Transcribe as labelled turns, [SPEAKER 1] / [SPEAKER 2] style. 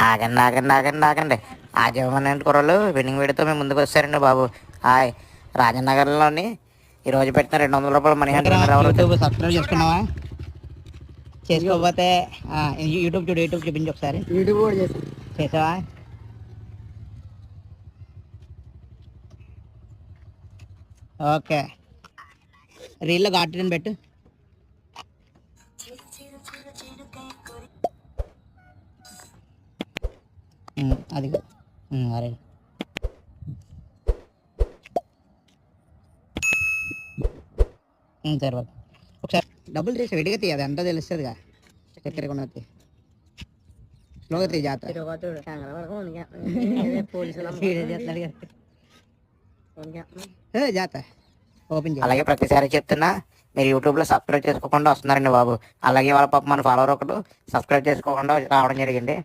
[SPEAKER 1] ఆగండి ఆగండి ఆగండి ఆగండి. ఆజీవన్ కుర్రలు విన్నింగ్ వీడితో మేము ముందుకు వచ్చారండి బాబు. హాయ్, రాజనగర్లోని ఈరోజు పెట్టిన ₹200 మనీ హ్యాండ్ విన్నర్ ఎవరు?
[SPEAKER 2] యూట్యూబ్ సబ్స్క్రైబ్ చేసుకున్నావా? చేసుకోకపోతే యూట్యూబ్ చూపించి ఒకసారి.
[SPEAKER 3] యూట్యూబ్ కూడా చేసి
[SPEAKER 2] చేసావా? ఓకే, రీల్లో గార్డెన్ పెట్టు. అది అరే తర్వాత ఒకసారి డబ్బులు తీసి విడిగా తీయదు, అంతా తెలుస్తుందిగా. చక్కెర కొనది స్లోగా తీ జాత. జాత ఓపెన్
[SPEAKER 1] అలాగే ప్రతిసారి చెప్తున్నా, మీరు యూట్యూబ్లో సబ్స్క్రైబ్ చేసుకోకుండా వస్తున్నారండి బాబు. అలాగే వాళ్ళ పాప మన ఫాలోవర్ ఒకడు సబ్స్క్రైబ్ చేసుకోకుండా రావడం జరిగింది.